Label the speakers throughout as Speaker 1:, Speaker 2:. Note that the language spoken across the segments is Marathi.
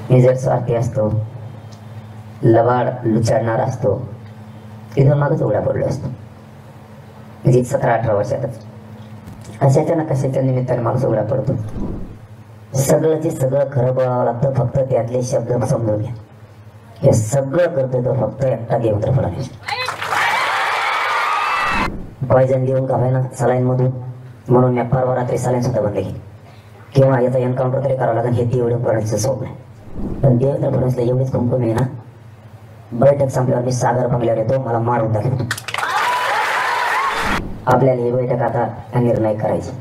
Speaker 1: मी जर स्वार्थी असतो, लबाड लुचाडणार असतो, इथून मागच उघडा पडलो असतो. म्हणजे 17-18 वर्षातच कशाच्या ना कशाच्या निमित्ताने माणूस उघडा पडतो. सगळं सगळं खरं बोलावं लागतं. फक्त त्यातले शब्द समजून घ्या. हे सगळं करतो तो फक्त एकटा देवेंद्र फडणवीस. पॉयझन देऊन का ना सलाईन मधून, म्हणून मी परवा रात्री सलाईन सुद्धा बंद केली. किंवा याचा एन्काउंटर तरी करावं लागेल, हे तेवढं करण्याचं स्वप्न आहे. पण देवेंद्र फडणवीसला एवढीच कुंकूम आहे ना, बैठक संपल्यावर मी सागर बंगल्यावर येतो, मला मारून दाखवतो. आपल्याला ही बैठक आता निर्णय करायची.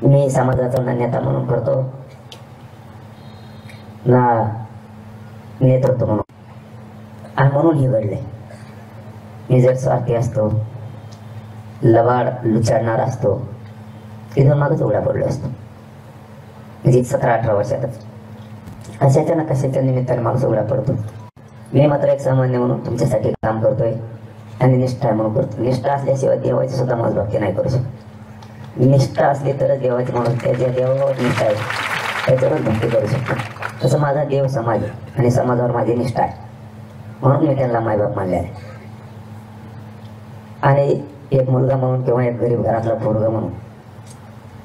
Speaker 1: मी समाजाचा नेता म्हणून करतो ना नेतृत्व म्हणून, आणि म्हणून हे घडले. मी जर स्वार्थी असतो, लबाड लुचाडणार असतो, इथून मागच उघडा पडलो असतो. म्हणजे 17-18 वर्षातच कशाच्या ना कशाच्या निमित्ताने माणूस उघडा पडतो. मी मात्र एक सामान्य म्हणून तुमच्यासाठी काम करतोय आणि निष्ठा आहे म्हणून करतो. निष्ठा असल्याशिवाय देवाची सुद्धा मोजभक्ती नाही करू शकत. निष्ठा असली तरच देवाची म्हणून त्याच्या देवावर निष्ठा आहे, त्याच्यावरच भक्ती करू शकतो. तसं माझा देव समाज आहे आणि समाजावर माझी निष्ठा आहे, म्हणून मी त्यांना मायबाप मानले आहे. आणि एक मुलगा म्हणून किंवा एक गरीब घरातला पोरगा म्हणून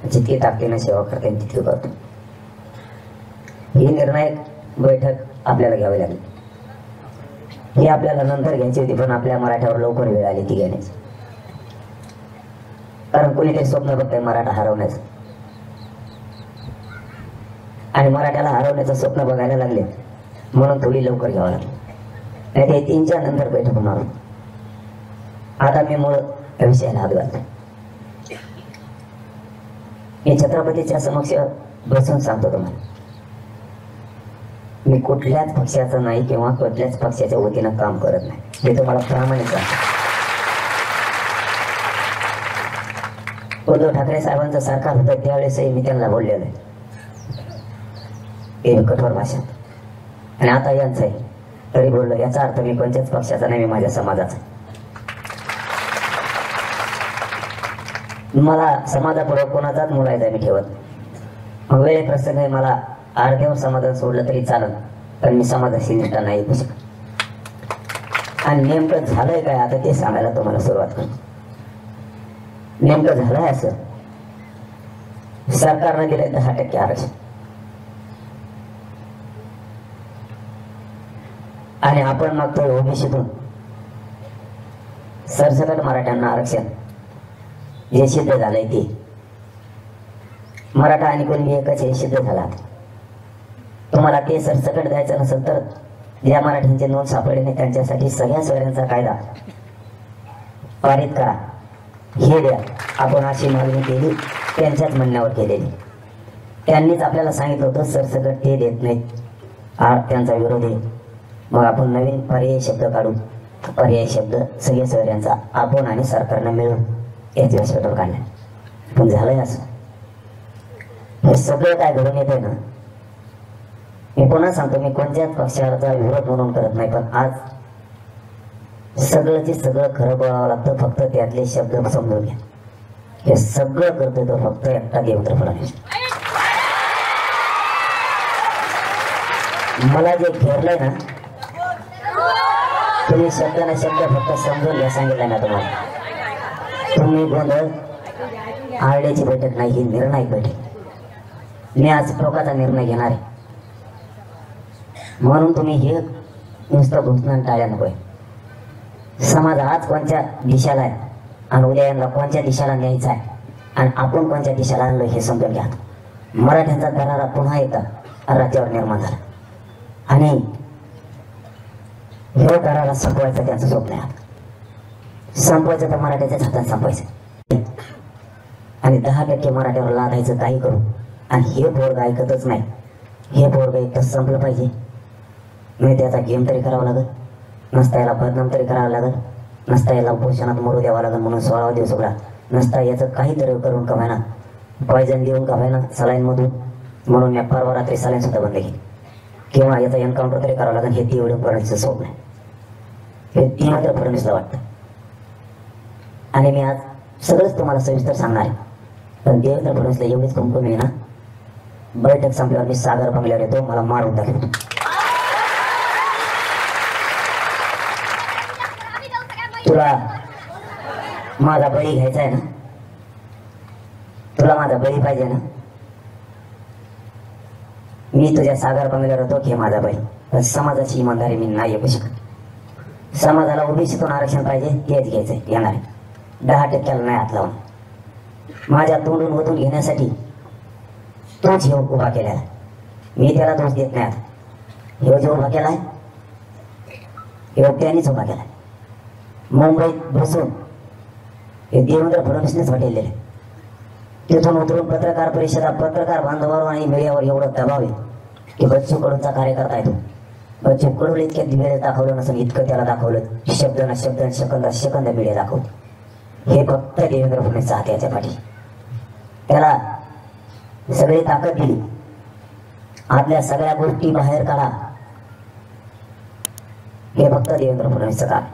Speaker 1: जितकी ताकदीने सेवा करते तितकी करतो. ही निर्णायक बैठक आपल्याला घ्यावी लागली. ही आपल्याला नंतर घ्यायची होती, पण आपल्या मराठ्यावर लवकर वेळ आली ती घेण्याची. कारण कोणीतरी स्वप्न बघतंय मराठा हरवण्याचं, आणि मराठ्याला हरवण्याचं स्वप्न बघायला लागले म्हणून थोडी लवकर घ्यावं लागली. नाही ते 3च्या नंतर बैठक होणार. आता मी मूळ विषयाला हात घालतो. मी छत्रपतीच्या समक्ष बसून सांगतो तुम्हाला, मी कुठल्याच पक्षाचं नाही किंवा कुठल्याच पक्षाच्या वतीनं काम करत नाही, हे तुम्हाला प्रामाणिक सांगतो. उद्धव ठाकरे साहेबांचं सरकार होतं त्यावेळेसही मी त्यांना बोललेलो आहे कठोर भाषेत, आणि आता यांचं आहे तरी बोललो. याचा अर्थ मी कोणत्याच पक्षाचा नाही, मी माझ्या समाजाचा. मला समाजापुढे कोणाचाच मुलायचा मी ठेवत. मग वेळे प्रसंग मला अर्ध्यावर समाधान सोडलं तरी चालत, पण मी समाजाशी निष्ठा नाही येऊ शकत. आणि नेमकं झालंय काय आता ते सांगायला तुम्हाला सुरुवात करतो. नेमकं झालंय असं, सरकारने दिले 10% आरक्षण, आणि आपण मागतोय ओबीसीतून सरसकट मराठ्यांना आरक्षण. जे सिद्ध झालंय ते मराठा आणि कुणबी एकच हे सिद्ध झाला. तुम्हाला ते सरसकट द्यायचं नसेल तर ज्या मराठ्यांचे नोंद सापडले नाही त्यांच्यासाठी सगळ्या सोयऱ्यांचा कायदा पारित करा, हे द्या. आपण अशी मागणी केली, त्यांच्याच म्हणण्यावर केलेली. त्यांनीच आपल्याला सांगितलं होतं सरसकट ते देत नाहीत, त्यांचा विरोध आहे. मग आपण नवीन पर्यायी शब्द काढू. पर्यायी शब्द सगळ्या सोयऱ्यांचा आपण आणि सरकारनं मिळून याच व्यासपीठावर काढला. पण झालंय असं, हे सगळं काय घडून येते ना. मी पुन्हा सांगतो, मी कोणत्याच पक्षाचा विरोध म्हणून करत नाही, पण आज सगळं सगळं खरं बोलावं लागतं. फक्त त्यातले शब्द समजून घ्या. हे सगळं करतोय तो फक्त एकटा देवेंद्र फडणवीस. मला जे घेरलंय ना, तुम्ही शब्दाना शब्द फक्त समजून घ्या, सांगितलं ना तुम्हाला. तुम्ही गोंधळ आरड्याची बैठक नाही, ही निर्णायक बैठक. मी आज टोकाचा निर्णय घेणार आहे, म्हणून तुम्ही हे नुसतं घोषणा टाळ्या नकोय. समाज आज कोणत्या दिशेला आहे आणि उद्या यांना कोणत्या दिशेला न्यायचा आहे आणि आपण कोणत्या दिशेला आणलो हे समजून घ्या. मराठ्यांचा दरारा पुन्हा एकदा राज्यावर निर्माण झाला, आणि हे दरारा संपवायचं त्यांचं स्वप्न आहे. संपवायचं तर मराठ्याच्याच हातात संपवायचं, आणि 10% मराठ्यावर लादायचं काही करू. आणि हे पोरग ऐकतच नाही. हे पोरग एक तर संपलं पाहिजे, नाही त्याचा गेम तरी करावा लागेल, नसता याला बदनाम तरी करावं लागेल, नसता याला उपोषणात मरू द्यावं लागेल म्हणून 16 दिवस उघडा, नसता याचं काहीतरी करून कमायना, पॉयझन देऊन कमायना सलाईन मधून, म्हणून मी परवा रात्री सलाईन सुद्धा बंद केली. किंवा याचा एन्काउंटर तरी करावं लागेल, हे तेवढं फडणवीसचं स्वप्न आहे. हे तीव्र फडणवीसला वाटतं. आणि मी आज सगळंच तुम्हाला सविस्तर सांगणार आहे, पण देवेंद्र फडणवीसला एवढीच कुंकूम आहे ना, बैठक संपल्यावर मी सागर बंगल्यावर येतो, मला मारून दाखवतो. तुला माझा बळी घ्यायचा आहे ना? तुला माझा बळी पाहिजे ना? मी तुझ्या सागर बंगल्यावर होतो घे माझा बळी. पण समाजाची इमानदारी मी नाही येऊ शकत. समाजाला ओबीसीतून आरक्षण पाहिजे, तेच घ्यायचंय. येणार 10% नाही हात लावून. माझ्या तोंडून ओतून घेण्यासाठी तोच हे उभा केलेला. मी त्याला दोष देत नाही. हे जो उभा केलाय हे त्यांनीच उभा केलाय. मुंबईत बसून हे देवेंद्र फडणवीसनेच हॉटेल तिथून उतरून पत्रकार परिषदा, पत्रकार बांधवांवर आणि मीडियावर एवढं दबाव आहे की बच्चू कडूंचा कार्यकर्ता आहे तो. बच्चू कडूला इतक्या दिव्याने दाखवलं नसेल इतकं त्याला दाखवलं. शब्द ना शब्द, सेकंद सेकंद मीडिया दाखवत. हे फक्त देवेंद्र फडणवीसचा हात याच्या पाठी. त्याला सगळी ताकद दिली. आपल्या सगळ्या गोष्टी बाहेर काढा. हे फक्त देवेंद्र फडणवीसचं काम.